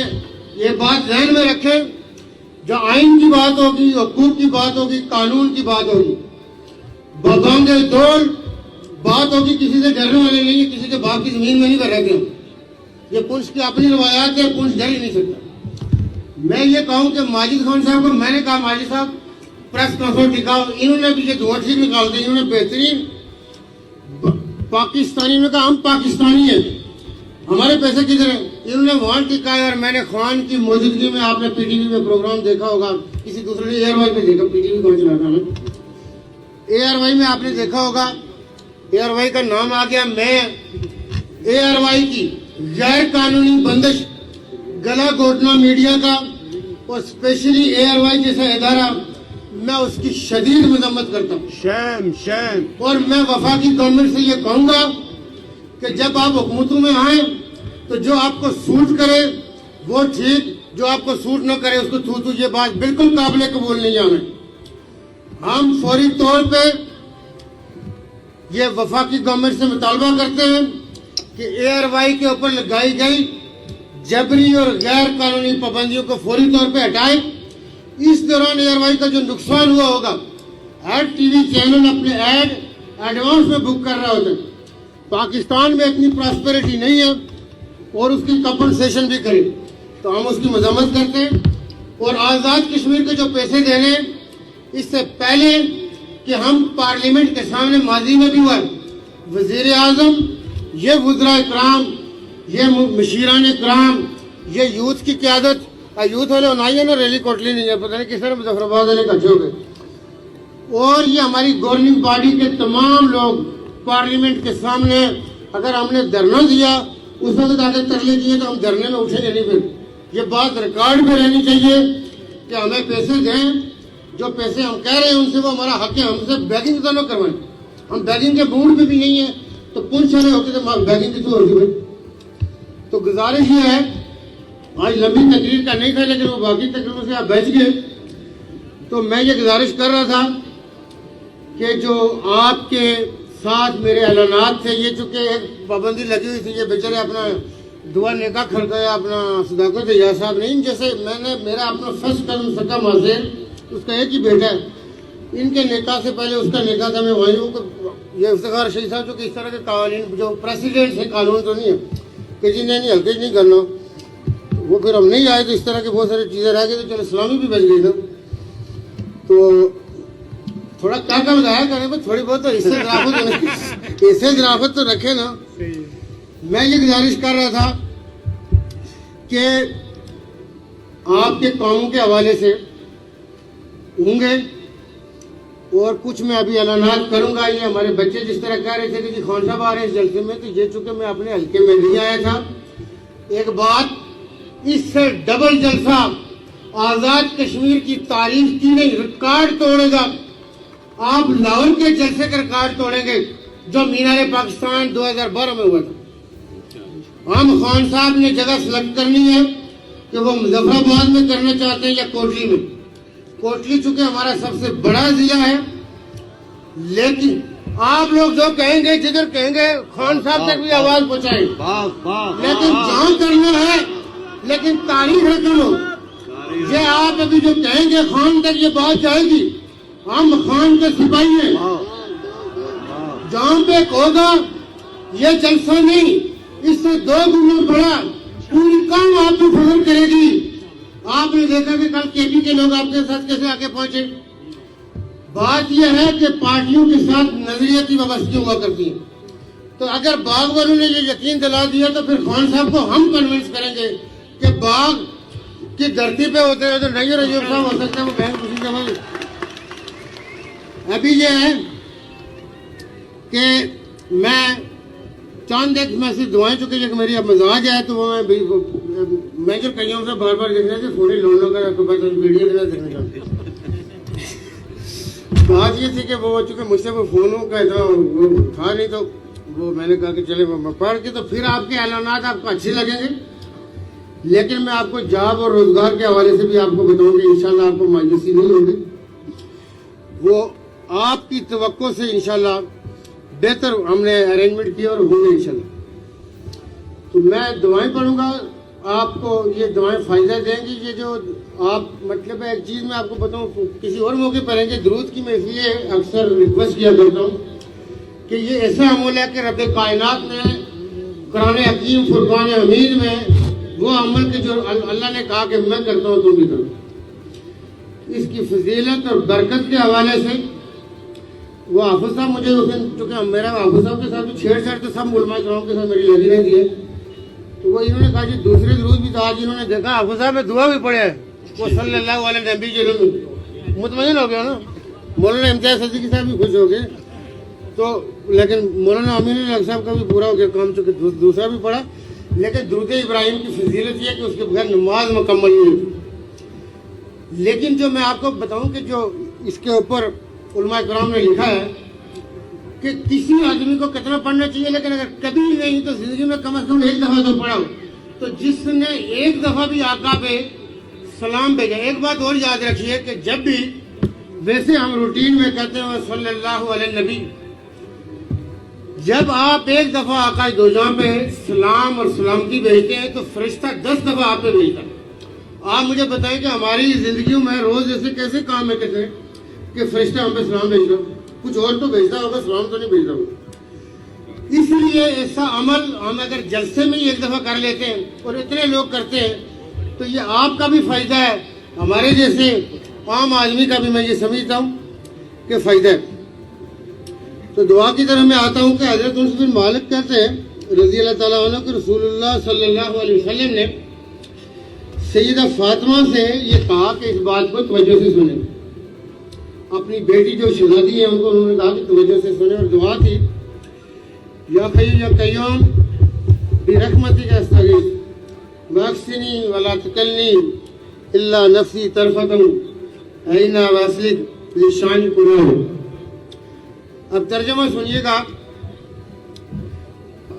یہ بات ذہن میں رکھے, جو آئین کی بات ہوگی, حقوق کی بات ہوگی, قانون کی بات ہوگی, بابانگ دول بات ہوگی, کسی سے ڈرنے والے نہیں ہے, کسی کے باپ کی زمین میں نہیں کر رہتے. یہ پنچ کی اپنی روایات ہے, پنچ ڈر ہی نہیں سکتا. میں یہ کہوں کہ ماجد خان صاحب کو میں نے کہا, ماجد صاحب پریس کانفرنس دکھاؤ, انہوں نے بھی یہ دھواں ٹھیک نکال دی. انہوں نے بہترین پاکستانی نے کہا ہم پاکستانی ہیں, ہمارے پیسے کدھر ہیں. انہوں نے وہاں ٹکایا, اور میں نے خان کی موجودگی میں, آپ نے پی ٹی وی میں پروگرام دیکھا ہوگا, کسی دوسرے نے اے آر وائی پہ دیکھا, پی ٹی وی کون چلاتا ہے, اے آر وائی میں آپ نے دیکھا ہوگا, اے آر وائی کا نام آ گیا. میں اے آر وائی کی غیر قانونی بندش, گلا گھوٹنا میڈیا کا, اور اسپیشلی اے آر وائی جیسا ادارہ, میں اس کی شدید مذمت کرتا ہوں. شیم شیم. اور میں وفاقی گورنمنٹ سے یہ کہوں گا کہ جب آپ حکومتوں میں آئیں تو جو آپ کو سوٹ کرے وہ ٹھیک, جو آپ کو سوٹ نہ کرے اس کو تھو. یہ بات بالکل قابل قبول نہیں ہے. ہم فوری طور پہ یہ وفاقی گورنمنٹ سے مطالبہ کرتے ہیں کہ اے آر وائی کے اوپر لگائی گئی جبری اور غیر قانونی پابندیوں کو فوری طور پہ ہٹائے. اس دوران اے آر وائی کا جو نقصان ہوا ہوگا, ہر ٹی وی چینل اپنے ایڈ ایڈوانس میں بک کر رہا ہوتا ہے. پاکستان میں اتنی پراسپیرٹی نہیں ہے, اور اس کی کمپنسیشن بھی کرے, تو ہم اس کی مذمت کرتے ہیں. اور آزاد کشمیر کے جو پیسے دینے, اس سے پہلے کہ ہم پارلیمنٹ کے سامنے ماضی میں بھی ہوا ہے, وزیر اعظم, یہ وزراء اکرام, یہ مشیران اکرام, یہ یوتھ کی قیادت, یوتھ والے ہونا ہے نا, ریلی کوٹلی نہیں ہے, پتہ نہیں کس طرح مظفر آباد والے کچھ ہو گئے. اور یہ ہماری گورننگ باڈی کے تمام لوگ پارلیمنٹ کے سامنے, اگر ہم نے دھرنا دیا اس وقت آگے ترلے دیے تو ہم دھرنے میں اٹھیں گے نہیں. پھر یہ بات ریکارڈ پہ رہنی چاہیے کہ ہمیں پیسے دیں, جو پیسے ہم کہہ رہے ہیں ان سے وہ ہمارا حق ہے, ہم سے بیگنگ تو نہ کروائیں. ہم بیگنگ کے موڈ پہ بھی نہیں ہیں, تو پونچھ والے ہوتے تھے بیگنگ کتوں ہوتی بھائی. تو گزارش یہ ہے، آج لمبی تقریر کا نہیں تھا لیکن وہ باقی تقریروں سے آپ بچ گئے. تو میں یہ گزارش کر رہا تھا کہ جو آپ کے ساتھ میرے اعلانات تھے، یہ چونکہ ایک پابندی لگی ہوئی تھی، یہ بیچارے اپنا دعا نکاح کھڑکایا، اپنا صداقت یا صاحب نہیں، جیسے میں نے میرا اپنا فرسٹ قدم سکا ماسر، اس کا ایک ہی بیٹا ہے، ان کے نکاح سے پہلے اس کا نکاح تھا. میں وہیں ہوں، یہ افتخار شہید صاحب جو کہ اس طرح کے قوانین جو پریسیڈنٹ ہیں، قانون تو نہیں ہے کہ جی نہیں ہلکے نہیں کرنا، وہ پھر ہم نہیں آئے تو اس طرح کی بہت ساری چیزیں رہ گئی، تو چلو اسلامی بھی بچ گئی نا. تو تھوڑا کیا بتایا کریں بھائی، تھوڑی بہت تو حصے ذرافت تو رکھے نا. میں یہ گزارش کر رہا تھا کہ آپ کے کاموں کے حوالے سے ہوں گے، اور کچھ میں ابھی اعلانات کروں گا. یہ ہمارے بچے جس طرح کہہ رہے تھے کہ جی خان صاحب آ رہے ہیں اس جلسے میں، تو یہ چونکہ میں اپنے حلقے میں نہیں آیا تھا، ایک بات، اس سے ڈبل جلسہ آزاد کشمیر کی تاریخ کی نہیں، ریکارڈ توڑے گا. آپ لاہور کے جلسے کا ریکارڈ توڑیں گے جو مینار پاکستان 2012 میں ہوا تھا. ہم خان صاحب نے جگہ سلیکٹ کرنی ہے کہ وہ مظفر آباد میں کرنا چاہتے ہیں یا کوٹلی میں. کوٹلی چونکہ ہمارا سب سے بڑا ضلع ہے، لیکن آپ لوگ جو کہیں گے، جدھر کہیں گے خان صاحب تک بھی آواز پہنچائیں، لیکن جہاں کرنا ہے، لیکن تاریخ رقم ہو. یہ آپ ابھی جو کہیں گے خان تک یہ بات جائے گی، ہم خان کے سپاہی ہیں. جہاں پہ ہوگا یہ جلسہ نہیں، اس سے 2 گنا بڑا پوری قوم آپ کو فخر کرے گی. آپ نے دیکھا کہ کل کے پی کے لوگ آپ کے ساتھ کیسے آگے پہنچے. بات یہ ہے کہ پارٹیوں کے ساتھ نظریاتی وابستگی ہوا کرتی ہیں. تو اگر باغ والوں نے یہ یقین دلا دیا تو پھر خان صاحب کو ہم کنونس کریں گے کہ باغ کی دھرتی پہ ہوتے ہیں تو نہیں رجیب صاحب ہو سکتے ہیں، وہ بہن خوشی جمع. ابھی یہ ہے کہ میں چاند ایک میں سے دعائیں چکے کہ میری اب مزاج ہے، تو وہ میں جو کہیں ہوں سے بار بار دیکھنا کہ فوری لوڈ کر ویڈیو دیکھنا چاہتے ہیں. بات یہ تھی کہ وہ چونکہ مجھ سے وہ فونوں کا اتنا وہ تھا نہیں، تو وہ میں نے کہا کہ چلے میں پڑھ کے تو پھر آپ کے اعلانات آپ کو اچھے لگیں گے. لیکن میں آپ کو جاب اور روزگار کے حوالے سے بھی آپ کو بتاؤں گی، انشاءاللہ آپ کو مایوسی نہیں ہوگی. وہ آپ کی توقع سے انشاءاللہ بہتر ہم نے ارینجمنٹ کیا اور ہوں گے انشاءاللہ. تو میں دعائیں پڑھوں گا، آپ کو یہ دعائیں فائدہ دیں گی. یہ جو آپ مطلب ایک چیز میں آپ کو بتاؤں، کسی اور موقع پر ہیں کہ درود کی میں اس لیے اکثر ریکویسٹ کیا کرتا ہوں کہ یہ ایسا عمل ہے کہ رب کائنات نے قرآن حکیم فرقان حمید میں وہ عمل کے جو اللہ نے کہا کہ میں کرتا ہوں تم بھی کرو. اس کی فضیلت اور برکت کے حوالے سے وہ حافظ صاحب مجھے اس دن، چونکہ میرا حافظ صاحب کے ساتھ چھیڑ چھاڑ تو سب علماء کرام کے ساتھ میری لگی رہتی ہے، تو وہ انہوں نے کہا جی دوسرے درود بھی تو آج انہوں نے دیکھا حافظ صاحب میں دعا بھی پڑھے ہے، وہ صلی اللہ علیہ نبی جل مطمئن ہو گیا نا. مولانا امتیاز صدیقی صاحب بھی خوش ہو گئے. تو لیکن مولانا امین الحق صاحب کا بھی پورا ہو گیا کام، چونکہ دوسرا بھی پڑھا. لیکن درود ابراہیم کی فضیلت یہ کہ اس کے بغیر نماز مکمل نہیں ہوتی. لیکن جو میں آپ کو بتاؤں کہ جو اس کے اوپر علماء کرام نے لکھا ہے کہ کسی آدمی کو کتنا پڑھنا چاہیے، لیکن اگر کبھی نہیں تو زندگی میں کم از کم 1 دفعہ تو پڑھا ہو. تو جس نے 1 دفعہ بھی آقا پہ سلام بھیجا. ایک بات اور یاد رکھیے کہ جب بھی ویسے ہم روٹین میں کہتے ہیں صلی اللہ علیہ نبی، جب آپ 1 دفعہ آقا دو جہاں پہ سلام اور سلامتی بھیجتے ہیں تو فرشتہ 10 دفعہ آپ پہ بھیجتا ہے. آپ مجھے بتائیں کہ ہماری زندگیوں میں روز ایسے کیسے کام ہے کہتے ہیں کہ فرشتہ ہم پہ سلام بھیج دو. کچھ اور تو بھیجتا ہوگا، سلام تو نہیں بھیجتا ہوگا. اس لیے ایسا عمل ہم اگر جلسے میں ہی 1 دفعہ کر لیتے ہیں اور اتنے لوگ کرتے ہیں تو یہ آپ کا بھی فائدہ ہے، ہمارے جیسے عام آدمی کا بھی میں یہ سمجھتا ہوں کہ فائدہ ہے. تو دعا کی طرف میں آتا ہوں کہ حضرت انس بن مالک کہتے ہیں رضی اللہ تعالیٰ عنہ کہ رسول اللہ صلی اللہ علیہ وسلم نے سیدہ فاطمہ سے یہ کہا کہ اس بات کو توجہ سے سنیں. اپنی بیٹی جو شہزادی ہے ان کو انہوں نے کہا کہ توجہ سے سنیں، اور دعا کی یا حی یا قیوم برحمتک استغیث واغثنی ولا تکلنی الا نفسی طرفۃ اینا واصلک لشان قرآن. اب ترجمہ سنیے گا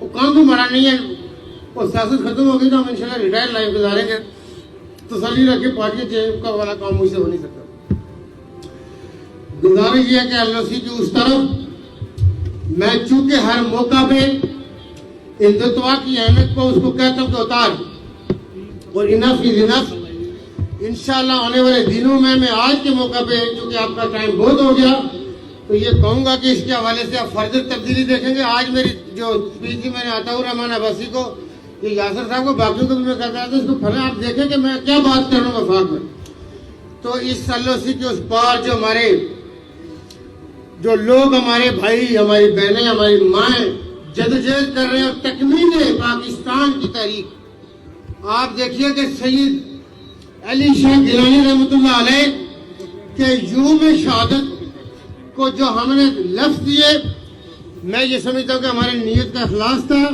وہ کام تو مارا نہیں ہے اور سیاست ختم ہو گئی تو ہم انشاءاللہ ریٹائر لائف گزاریں گے تسلی رکھے پارٹی چینج کا والا کام مجھ سے ہو نہیں سکتا گزارش یہ ہے کہ ایل او سی کی اس طرف میں چونکہ ہر موقع پہ ہندوتوا کی اہمیت کو اس کو کہتا ہوں کہ اتار اور انف از انف انشاءاللہ آنے والے دنوں میں آج کے موقع پہ چونکہ آپ کا ٹائم بہت ہو گیا تو یہ کہوں گا کہ اس کے حوالے سے آپ فردر تبدیلی دیکھیں گے آج میری جو اسپیچ تھی میں نے عطاء الرحمان عباسی کو یہ یاسر صاحب کو باقیوں کو بھی میں کہتا تھا اس کو پھر آپ دیکھیں کہ میں کیا بات کر رہا ہوں وفاق میں تو اس ایل او سی کے اس پار جو ہمارے جو لوگ ہمارے بھائی ہماری بہنیں ہماری مائیں جدوجہد کر رہے ہیں اور تکمیل پاکستان کی تاریخ آپ دیکھیے کہ سید علی شاہ گیلانی رحمۃ اللہ علیہ کے یوم شہادت کو جو ہم نے لفظ دیے میں یہ سمجھتا ہوں کہ ہماری نیت کا اخلاص تھا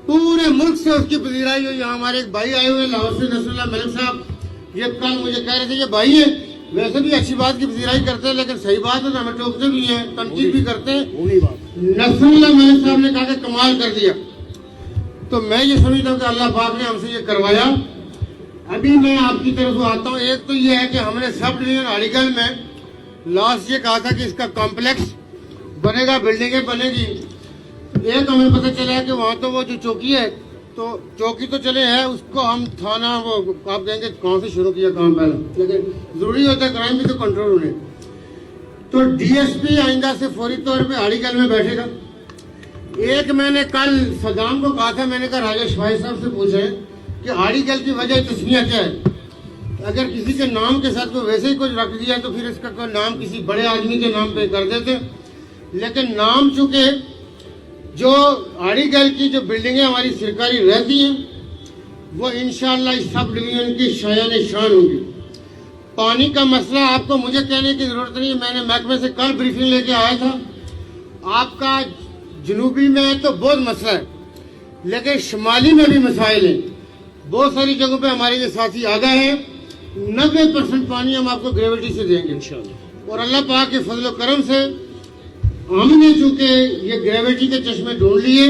پورے ملک سے اس کی پذیرائی ہوئی یہاں ہمارے ایک بھائی آئے ہوئے لاہور سے نصر اللہ ملک صاحب یہ کل مجھے کہہ رہے تھے کہ بھائی ہیں ویسے بھی اچھی بات کی پذیرائی کرتے ہیں لیکن صحیح بات ہے تو ہمیں ٹوکتے بھی ہیں تنقید بھی کرتے ہیں نصر اللہ ملک صاحب نے کہا کہ کمال کر دیا تو میں یہ سمجھتا ہوں کہ اللہ پاک نے ہم سے یہ کروایا ابھی میں آپ کی طرف سے آتا ہوں ایک تو یہ ہے کہ ہم نے سب ڈویژن اڑیگل میں لاسٹ یہ کہا تھا کہ اس کا کمپلیکس بنے گا بلڈنگیں بنے گی ایک ہمیں پتہ چلا ہے کہ وہاں تو وہ جو چوکی ہے تو چوکی تو چلے ہے اس کو ہم تھانہ وہ آپ کہیں گے کہاں سے شروع کیا کام پہلے لیکن ضروری ہوتا ہے کرائم بھی تو کنٹرول ہونے تو ڈی ایس پی آئندہ سے فوری طور پہ اڑیگل میں بیٹھے گا ایک میں نے کل صدام کو کہا تھا میں نے کہا راجہ شفائی صاحب سے پوچھے کہ اڑیگل کی وجہ تسمیہ کیا ہے اگر کسی کے نام کے ساتھ کوئی ویسے ہی کچھ رکھ دیا تو پھر اس کا کوئی نام کسی بڑے آدمی کے نام پہ کر دیتے لیکن نام چونکہ جو اڑیگل کی جو بلڈنگیں ہماری سرکاری رہتی ہیں وہ انشاءاللہ اس سب ڈویژن کی شایان شان ہوں گی پانی کا مسئلہ آپ کو مجھے کہنے کی ضرورت نہیں ہے میں نے محکمے سے کل بریفنگ لے کے آیا تھا آپ کا جنوبی میں تو بہت مسئلہ ہے لیکن شمالی میں بھی مسائل ہیں بہت ساری جگہوں پہ ہمارے یہ ساتھی آگاہ ہیں 90% پانی ہم آپ کو گریویٹی سے دیں گے انشاءاللہ اور اللہ پاک کے فضل و کرم سے ہم نے چونکہ یہ گریویٹی کے چشمے ڈھونڈ لیے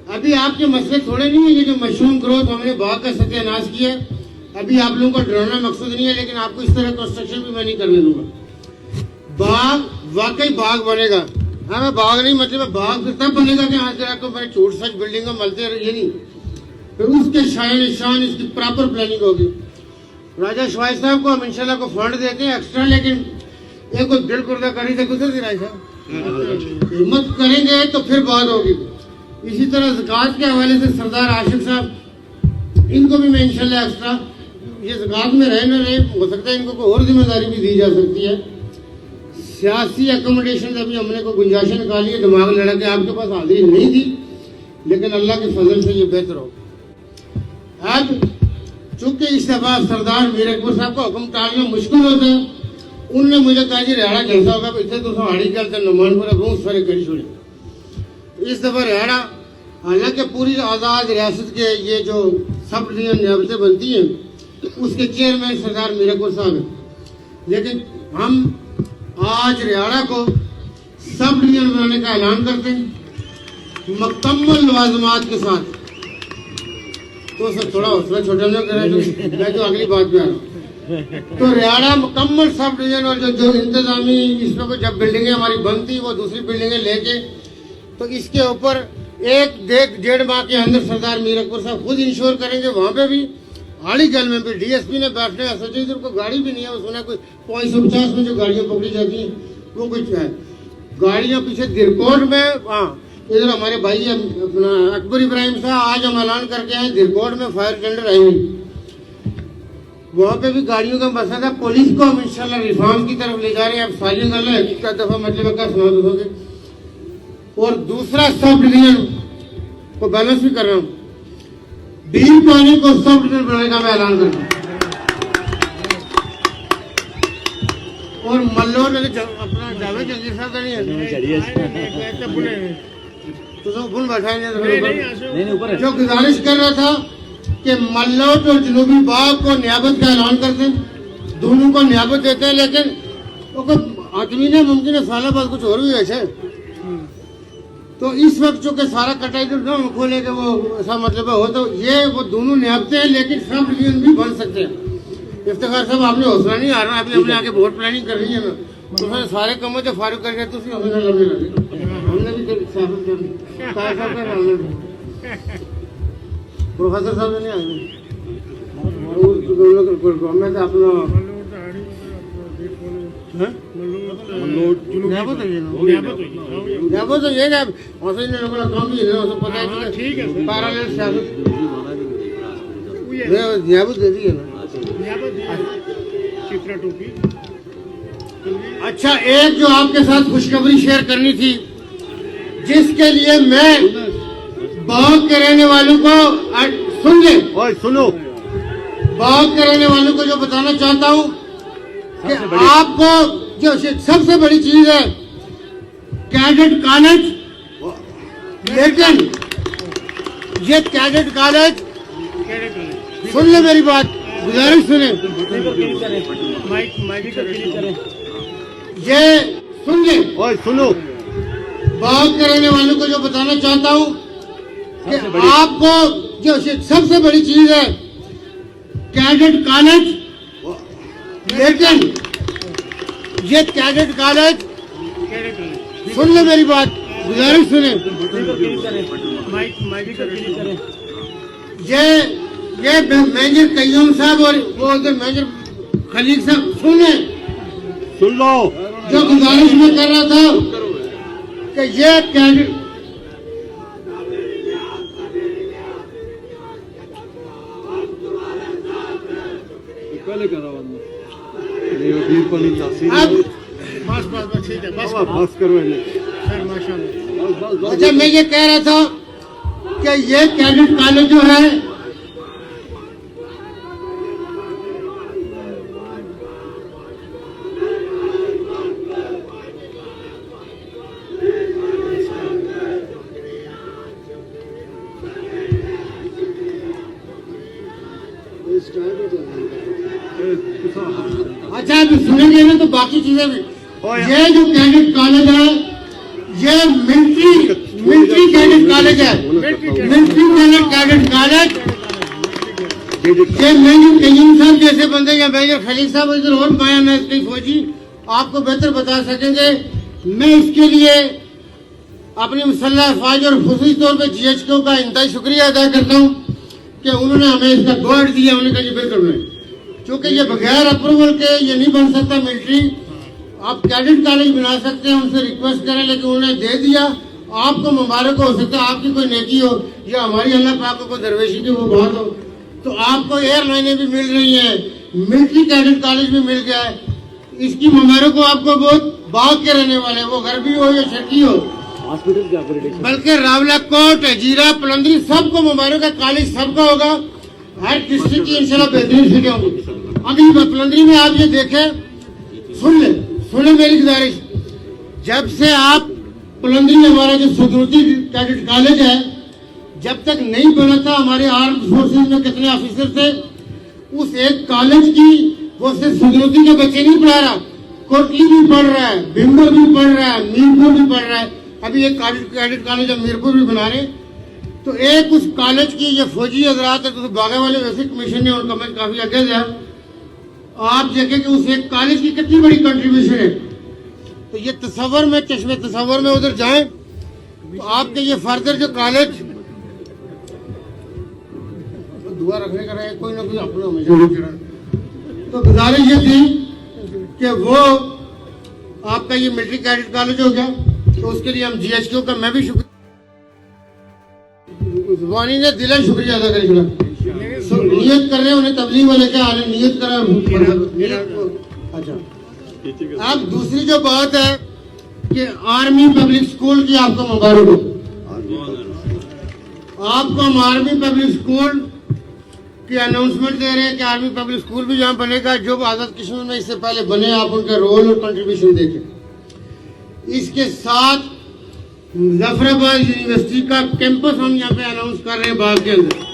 ابھی آپ کے مسئلے تھوڑے نہیں ہیں یہ جو مشروم گروتھ ہم نے باغ کا ستیہ ناش کیا ابھی آپ لوگوں کو ڈرانا مقصد نہیں ہے لیکن آپ کو اس طرح کنسٹرکشن بھی میں نہیں کرنے دوں گا باغ واقعی باغ بنے گا ہمیں باغ نہیں مطلب باغ پھر تب بنے گا کہ آج آپ کو میں چھوٹ سچ بلڈنگوں ملتے رہے یہ نہیں پھر اس کے شائن شان اس کی پراپر پلاننگ ہوگی راجہ شوائی صاحب کو ہم انشاءاللہ کو فنڈ دیتے ہیں ایکسٹرا لیکن ایک کوئی دل کردہ کری تھے گزر دی راج صاحب ہمت کریں گے تو پھر بات ہوگی اسی طرح زکوٰۃ کے حوالے سے سردار عاشق صاحب ان کو بھی میں انشاءاللہ ایکسٹرا یہ زکوٰۃ میں رہے نہ رہے ہو سکتا ہے ان کو کوئی اور ذمہ داری بھی دی جا سکتی ہے سیاسی اکوموڈیشن ابھی ہم نے کوئی گنجائشیں نکالی ہے دماغ لڑا کے آپ کے پاس حاضری نہیں تھی لیکن اللہ کے فضل سے یہ بہتر ہوگا اب چونکہ اس دفعہ سردار میر اکبر صاحب کا حکم ٹالنا مشکل ہوتا ہے انہوں نے مجھے کہا جی ریاڑا جلسہ ہوگا اتنے تو ہاڑی چلتے نمان پورا بہت سارے کڑی چھوڑی اس دفعہ ریاڑا حالانکہ پوری آزاد ریاست کے یہ جو سب ڈویژن نیابتیں بنتی ہیں اس کے چیئرمین سردار میر اکبر صاحب ہیں لیکن ہم آج ریاڑا کو سب ڈویژن بنانے کا اعلان کرتے ہیں مکمل لوازمات کے ساتھ تو سر تھوڑا حوصلہ چھوٹا نہ کریں میں جو اگلی بات پہ آ رہا ہوں تو ریاڑا مکمل سب ڈویژن اور جو انتظامی اس میں جب بلڈنگیں ہماری بنتی وہ دوسری بلڈنگیں لے کے تو اس کے اوپر ایک ڈیڑھ ماہ کے اندر سردار میر اکبر صاحب خود انشور کریں گے وہاں پہ بھی اڑیگل میں بھی ڈی ایس پی نے بیٹھنے سچی ادھر کو گاڑی بھی نہیں ہے اس نے کوئی 550 میں جو گاڑیاں پکڑی جاتی ہیں وہ کچھ ہے گاڑیاں پیچھے درکوٹ میں ہاں ادھر ہمارے بھائی اپنا اکبر ابراہیم صاحب آج ہم اعلان کر کے آئے درکوٹ میں فائر ٹینڈر آئی ہوئی وہاں پہ بھی گاڑیوں کا مسئلہ تھا پولیس کو ہم انشاءاللہ ریفارم کی طرف لے جا رہے ہیں اب سالیوں کر لیں ایک دفعہ مطلب کا سنا دو گے اور دوسرا سب ڈویژن کو بیلنس بھی کر رہا ہوں بین پانی کو سب ڈویژن بنانے کا میں اعلان کر رہا ہوں اور ملور میں اپنا جاوید جنگیر صاحب کا نہیں ہے تو بن بیٹھائیں جو گزارش کر رہا تھا کہ ملوٹ اور جنوبی باغ کو نیابت کا اعلان کر دیں دونوں کو نیابت دیتے ہیں، لیکن آدمی نے ممکن ہے سالہ بعد کچھ اور بھی ایسے، تو اس وقت چونکہ سارا کٹائی تو نہ کھولے کہ وہ ایسا مطلب ہو، تو یہ وہ دونوں نیابتیں ہیں لیکن سب یونین بھی بن سکتے ہیں۔ افتخار صاحب آپ نے حوصلہ نہیں آ رہا، ابھی ہم نے آگے ووٹ پلاننگ کر رہی ہے نا، تو پھر سارے کموں سے فارغ کر کے تھی ہم نے لگے ہم نے بھی سیاست کر پروفیسر صاحب نے نہیں آئے گورنمنٹ اپنا اچھا ایک جو آپ کے ساتھ خوشخبری شیئر کرنی تھی، جس کے لیے میں باغ کے رہنے والوں کو سن لیں، سنو، باغ کے رہنے والوں کو جو بتانا چاہتا ہوں کہ آپ کو جو سب سے بڑی چیز ہے کیڈٹ کالج، لیکن یہ کیڈٹ کالج سن لیں میری بات، گزارش سنیں، یہ سن لیں اور سنو، باغ کے رہنے والوں کو جو بتانا چاہتا ہوں کہ آپ کو جو سب سے بڑی چیز ہے کیڈٹ کالج، لیکن یہ کیڈٹ کالج سن لیں میری بات، گزارش سنیں، یہ مینیجر قیوم صاحب اور وہ مینیجر خلیق صاحب سن لو، جو گزارش میں کر رہا تھا کہ یہ کیڈٹ پہلے کرا اچھا میں یہ کہہ رہا تھا کہ یہ کیڈٹ کالج جو ہے اچھا آپ سنیں گے نا تو باقی چیزیں بھی، یہ جو کیڈٹ کالج ہے یہ ملٹری کیڈٹ کالج ہے، ملٹری کیڈٹ کالج، یہ میجر قیوم صاحب جیسے بندے یا میجر خلیق صاحب ادھر اور بیان ہے کئی فوجی آپ کو بہتر بتا سکیں گے، میں اس کے لیے اپنی مسلح افواج اور خصوصی طور پہ جی ایچ کیو کا انتہائی شکریہ ادا کرتا ہوں کہ انہوں نے ہمیں اس کا گوارڈ دیا، انہوں نے کہا یہ بالکل نہیں، چونکہ یہ بغیر اپروول کے یہ نہیں بن سکتا ملٹری، آپ کیڈٹ کالج بنا سکتے ہیں، ان سے ریکویسٹ کریں، لیکن انہوں نے دے دیا، آپ کو مبارک ہو سکتا ہے، آپ کی کوئی نیکی ہو یا ہماری اللہ پاک کو کوئی درویشی کی وہ بات ہو، تو آپ کو ایئر لائنیں بھی مل رہی ہیں، ملٹری کیڈٹ کالج بھی مل گیا ہے، اس کی مبارک ہو آپ کو بہت، باغ کے رہنے والے وہ غربی ہو یا شرقی ہو، بلکہ راولہ کوٹ، اجیرہ، پلندری سب کو مبارک ہے، کالج سب کا ہوگا، ہر ڈسٹرکٹ کی انشاءاللہ بہترین سیٹیں ہوں گی۔ ابھی پلندری میں آپ یہ دیکھیں، سنیں میری گزارش، جب سے آپ پلندری ہمارا جو صدرتی کیڈٹ کالج ہے جب تک نہیں بنا تھا، ہمارے آرمڈ فورسز میں کتنے آفیسر تھے، اس ایک کالج کی وہ صرف صدرتی کے بچے نہیں پڑھا رہا، کوٹلی بھی پڑھ رہا ہے، بھمبر بھی پڑھ رہا ہے، میرپور بھی پڑھ رہا ہے، ابھی ایک کیڈٹ کالج ہم میرپور بھی بنا رہے ہیں، تو ایک اس کالج کی یہ فوجی حضرات ہے، تو باغے والے ویسے کمیشن نے ان کا میں کافی آگے ہے، آپ دیکھیں کہ اس ایک کالج کی کتنی بڑی کنٹریبیوشن ہے، تو یہ تصور میں چشم تصور میں ادھر جائیں تو آپ کے یہ فردر جو کالج دعا رکھنے کا رہے کوئی نہ کوئی اپنا ہمیشہ، تو گزارش یہ تھی کہ وہ آپ کا یہ ملٹری کیڈٹ کالج ہو گیا، تو اس کے لیے ہم جی ایچ کیو کا میں بھی شکریہ زبانی نے دل شکریہ ادا کرے گا، نیت کر رہے ہیں انہیں تبلیغ والے کیا آنے نیت کرا۔ اچھا اب دوسری جو بات ہے کہ آرمی پبلک اسکول کی آپ کو مبارک ہو، آپ کو ہم آرمی پبلک اسکول کی اناؤنسمنٹ دے رہے ہیں کہ آرمی پبلک اسکول بھی یہاں بنے گا، جو آزاد کشمیر میں اس سے پہلے بنے، آپ ان کا رول اور کنٹریبیوشن دیکھیں۔ اس کے ساتھ ظفر آباد یونیورسٹی کا کیمپس ہم یہاں پہ اناؤنس کر رہے ہیں باغ کے اندر،